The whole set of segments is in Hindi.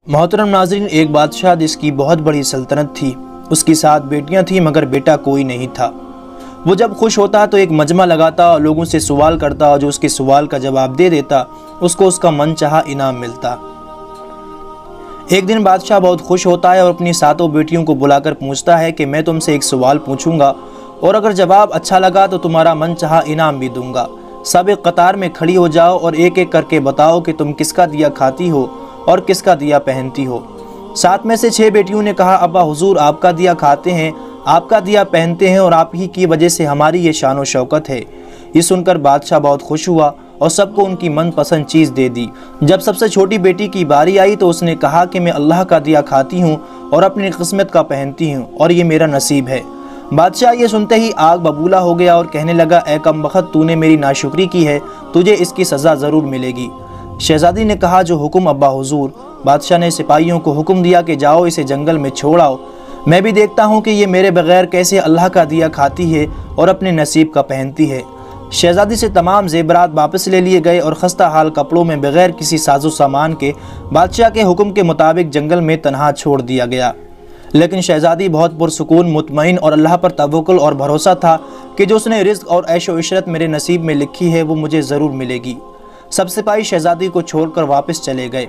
मोहतरम नाज़रीन, एक बादशाह जिसकी बहुत बड़ी सल्तनत थी, उसकी 7 बेटियां थीं मगर बेटा कोई नहीं था। वो जब खुश होता तो एक मजमा लगाता और लोगों से सवाल करता और जो उसके सवाल का जवाब दे देता उसको उसका मन चाहा इनाम मिलता। एक दिन बादशाह बहुत खुश होता है और अपनी 7 बेटियों को बुलाकर पूछता है कि मैं तुमसे एक सवाल पूछूंगा और अगर जवाब अच्छा लगा तो तुम्हारा मन चाहा इनाम भी दूंगा। सब एक कतार में खड़ी हो जाओ और एक एक करके बताओ कि तुम किसका दिया खाती हो और किसका दिया पहनती हो। 7 में से 6 बेटियों ने कहा, अब्बा हुजूर आपका दिया खाते हैं, आपका दिया पहनते हैं और आप ही की वजह से हमारी ये शान व शौकत है। ये सुनकर बादशाह बहुत खुश हुआ और सबको उनकी मनपसंद चीज़ दे दी। जब सबसे छोटी बेटी की बारी आई तो उसने कहा कि मैं अल्लाह का दिया खाती हूँ और अपनी किस्मत का पहनती हूँ और ये मेरा नसीब है। बादशाह ये सुनते ही आग बबूला हो गया और कहने लगा, ए कमबख्त, तूने मेरी नाशुक्री की है, तुझे इसकी सज़ा ज़रूर मिलेगी। शहजादी ने कहा, जो हुक्म अब्बा हुजूर। बादशाह ने सिपाहियों को हुक्म दिया कि जाओ इसे जंगल में छोड़ आओ, मैं भी देखता हूँ कि ये मेरे बगैर कैसे अल्लाह का दिया खाती है और अपने नसीब का पहनती है। शहजादी से तमाम जेवरात वापस ले लिए गए और खस्ता हाल कपड़ों में बगैर किसी साजो सामान के बादशाह के हुक्म के मुताबिक जंगल में तनहा छोड़ दिया गया। लेकिन शहजादी बहुत पुरसुकून, मुतमईन और अल्लाह पर तवक्कुल और भरोसा था कि जो उसने रिज़्क़ और ऐशो इशरत मेरे नसीब में लिखी है वो मुझे ज़रूर मिलेगी। सब सिपाही शहजादी को छोड़कर वापस चले गए।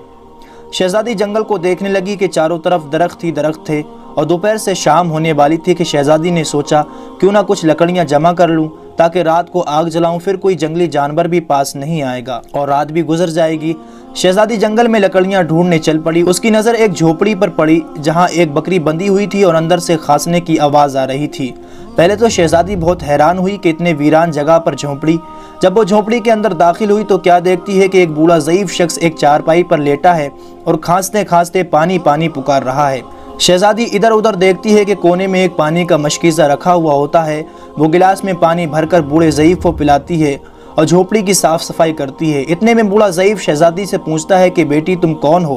शहजादी जंगल को देखने लगी कि चारों तरफ दरख्त ही दरख्त थे और दोपहर से शाम होने वाली थी कि शहजादी ने सोचा क्यों ना कुछ लकड़ियां जमा कर लूं ताकि रात को आग जलाऊं, फिर कोई जंगली जानवर भी पास नहीं आएगा और रात भी गुजर जाएगी। शहजादी जंगल में लकड़ियां ढूंढने चल पड़ी। उसकी नज़र एक झोपड़ी पर पड़ी जहां एक बकरी बंधी हुई थी और अंदर से खांसने की आवाज़ आ रही थी। पहले तो शहजादी बहुत हैरान हुई कि इतने वीरान जगह पर झोंपड़ी। जब वो झोंपड़ी के अंदर दाखिल हुई तो क्या देखती है कि एक बूढ़ा ज़ईफ शख्स एक चारपाई पर लेटा है और खांसते खांसते पानी पानी पुकार रहा है। शहजादी इधर उधर देखती है कि कोने में एक पानी का मशकीज़ा रखा हुआ होता है। वो गिलास में पानी भरकर बूढ़े ज़ईफ को पिलाती है और झोपड़ी की साफ़ सफाई करती है। इतने में बूढ़ा ज़ईफ शहजादी से पूछता है कि बेटी तुम कौन हो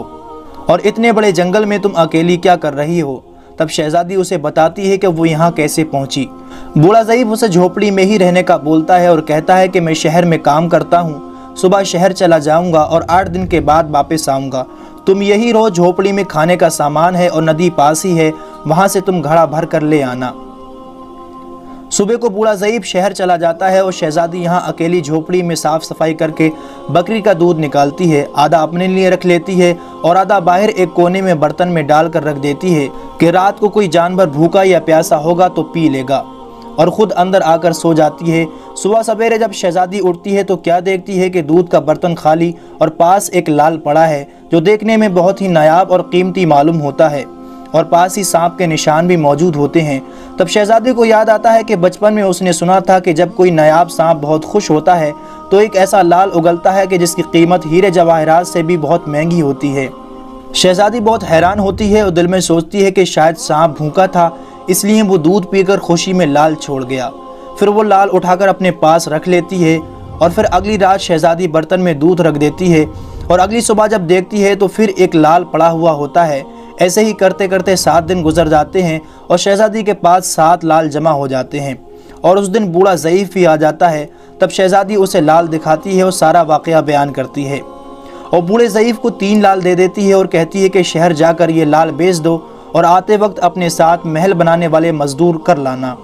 और इतने बड़े जंगल में तुम अकेली क्या कर रही हो। तब शहजादी उसे बताती है कि वो यहाँ कैसे पहुँची। बूढ़ा ज़ईफ उसे झोपड़ी में ही रहने का बोलता है और कहता है कि मैं शहर में काम करता हूँ, सुबह शहर चला जाऊँगा और 8 दिन के बाद वापस आऊँगा। तुम यही रहो, झोपड़ी में खाने का सामान है और नदी पास ही है, वहाँ से तुम घड़ा भर कर ले आना। सुबह को बूढ़ा ज़ईफ शहर चला जाता है और शहजादी यहाँ अकेली झोपड़ी में साफ़ सफाई करके बकरी का दूध निकालती है। आधा अपने लिए रख लेती है और आधा बाहर एक कोने में बर्तन में डाल कर रख देती है कि रात को कोई जानवर भूखा या प्यासा होगा तो पी लेगा, और ख़ुद अंदर आकर सो जाती है। सुबह सवेरे जब शहजादी उठती है तो क्या देखती है कि दूध का बर्तन खाली और पास एक लाल पड़ा है जो देखने में बहुत ही नायाब और कीमती मालूम होता है और पास ही सांप के निशान भी मौजूद होते हैं। तब शहजादी को याद आता है कि बचपन में उसने सुना था कि जब कोई नायाब सांप बहुत खुश होता है तो एक ऐसा लाल उगलता है कि जिसकी कीमत हीरे जवाहरात से भी बहुत महंगी होती है। शहजादी बहुत हैरान होती है और दिल में सोचती है कि शायद सांप भूखा था, इसलिए वो दूध पीकर खुशी में लाल छोड़ गया। फिर वो लाल उठाकर अपने पास रख लेती है और फिर अगली रात शहजादी बर्तन में दूध रख देती है और अगली सुबह जब देखती है तो फिर एक लाल पड़ा हुआ होता है। ऐसे ही करते करते 7 दिन गुजर जाते हैं और शहजादी के पास 7 लाल जमा हो जाते हैं और उस दिन बूढ़ा ज़ईफ भी आ जाता है। तब शहजादी उसे लाल दिखाती है और सारा वाक़या बयान करती है और बूढ़े ज़ईफ को 3 लाल दे देती है और कहती है कि शहर जाकर ये लाल बेच दो और आते वक्त अपने साथ महल बनाने वाले मजदूर कर लाना।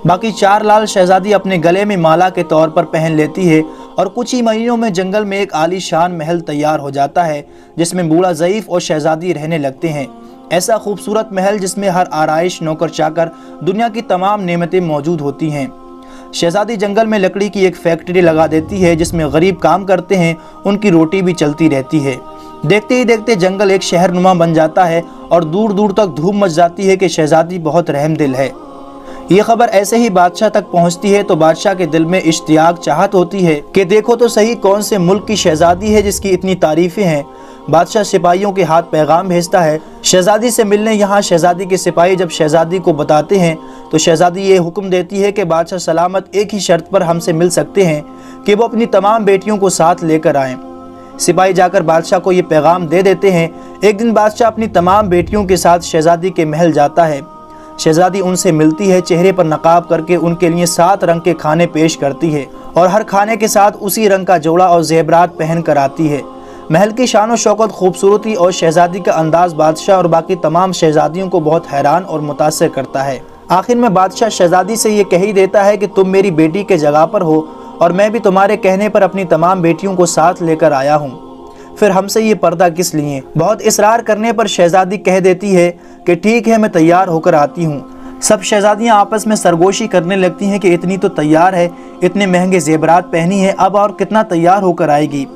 बाकी 4 लाल शहजादी अपने गले में माला के तौर पर पहन लेती है और कुछ ही महीनों में जंगल में एक आलीशान महल तैयार हो जाता है जिसमें बूढ़ा ज़ईफ और शहजादी रहने लगते हैं। ऐसा खूबसूरत महल जिसमें हर आराइश, नौकर चाकर, दुनिया की तमाम नेमतें मौजूद होती हैं। शहजादी जंगल में लकड़ी की एक फैक्ट्री लगा देती है जिसमें गरीब काम करते हैं, उनकी रोटी भी चलती रहती है। देखते ही देखते जंगल एक शहरनुमा बन जाता है और दूर दूर तक धूम मच जाती है कि शहजादी बहुत रहमदिल है। ये खबर ऐसे ही बादशाह तक पहुंचती है तो बादशाह के दिल में इश्तियाक चाहत होती है कि देखो तो सही कौन से मुल्क की शहजादी है जिसकी इतनी तारीफ़ें हैं। बादशाह सिपाहियों के हाथ पैगाम भेजता है शहजादी से मिलने। यहाँ शहजादी के सिपाही जब शहजादी को बताते हैं तो शहजादी ये हुक्म देती है कि बादशाह सलामत एक ही शर्त पर हमसे मिल सकते हैं कि वो अपनी तमाम बेटियों को साथ लेकर आएँ। सिपाही जाकर बादशाह को ये पैगाम दे देते हैं। एक दिन बादशाह अपनी तमाम बेटियों के साथ शहजादी के महल जाता है। शहजादी उनसे मिलती है, चेहरे पर नकाब करके उनके लिए 7 रंग के खाने पेश करती है और हर खाने के साथ उसी रंग का जोड़ा और जेवरात पहन कर आती है। महल की शान और शौकत, खूबसूरती और शहजादी का अंदाज बादशाह और बाकी तमाम शहजादियों को बहुत हैरान और मुतासिर करता है। आखिर में बादशाह शहजादी से ये कह ही देता है कि तुम मेरी बेटी के जगह पर हो और मैं भी तुम्हारे कहने पर अपनी तमाम बेटियों को साथ लेकर आया हूँ। फिर हमसे ये पर्दा किस लिए? बहुत इसरार करने पर शहजादी कह देती है कि ठीक है, मैं तैयार होकर आती हूँ। सब शहजादियाँ आपस में सरगोशी करने लगती हैं कि इतनी तो तैयार है, इतने महंगे जेवरात पहनी है, अब और कितना तैयार होकर आएगी।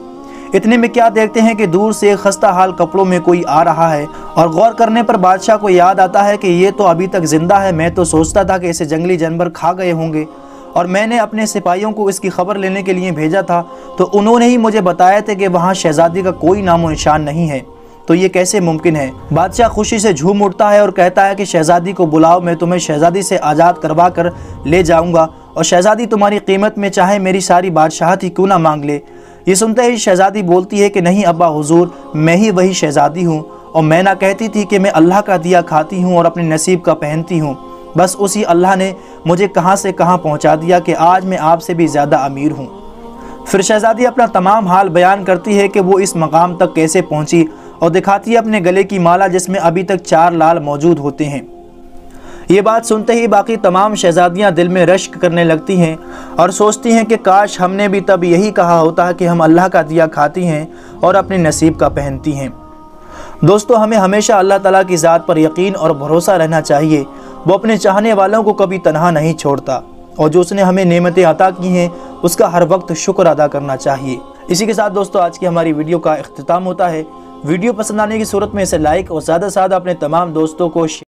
इतने में क्या देखते हैं कि दूर से खस्ता हाल कपड़ों में कोई आ रहा है और गौर करने पर बादशाह को याद आता है कि ये तो अभी तक जिंदा है। मैं तो सोचता था कि इसे जंगली जानवर खा गए होंगे और मैंने अपने सिपाहियों को इसकी खबर लेने के लिए भेजा था, तो उन्होंने ही मुझे बताया था कि वहाँ शहजादी का कोई नामो निशान नहीं है। तो ये कैसे मुमकिन है? बादशाह खुशी से झूम उठता है और कहता है कि शहजादी को बुलाओ, मैं तुम्हें शहजादी से आज़ाद करवा कर ले जाऊँगा और शहजादी तुम्हारी कीमत में चाहे मेरी सारी बादशाहत ही क्यों ना मांग ले। ये सुनते ही शहजादी बोलती है कि नहीं अब्बा हुजूर, मैं ही वही शहजादी हूँ और मैं ना कहती थी कि मैं अल्लाह का दिया खाती हूँ और अपने नसीब का पहनती हूँ। बस उसी अल्लाह ने मुझे कहाँ से कहाँ पहुँचा दिया कि आज मैं आपसे भी ज़्यादा अमीर हूँ। फिर शहजादी अपना तमाम हाल बयान करती है कि वो इस मकाम तक कैसे पहुँची और दिखाती है अपने गले की माला जिसमें अभी तक 4 लाल मौजूद होते हैं। ये बात सुनते ही बाकी तमाम शहजादियाँ दिल में रश्क करने लगती हैं और सोचती हैं कि काश हमने भी तब यही कहा होता कि हम अल्लाह का दिया खाती हैं और अपने नसीब का पहनती हैं। दोस्तों, हमें हमेशा अल्लाह ताला की ज़ात पर यकीन और भरोसा रहना चाहिए। वो अपने चाहने वालों को कभी तनहा नहीं छोड़ता और जो उसने हमें नेमतें अता की हैं उसका हर वक्त शुक्र अदा करना चाहिए। इसी के साथ दोस्तों आज की हमारी वीडियो का इख्तिताम होता है। वीडियो पसंद आने की सूरत में इसे लाइक और ज़्यादा से ज़्यादा अपने तमाम दोस्तों को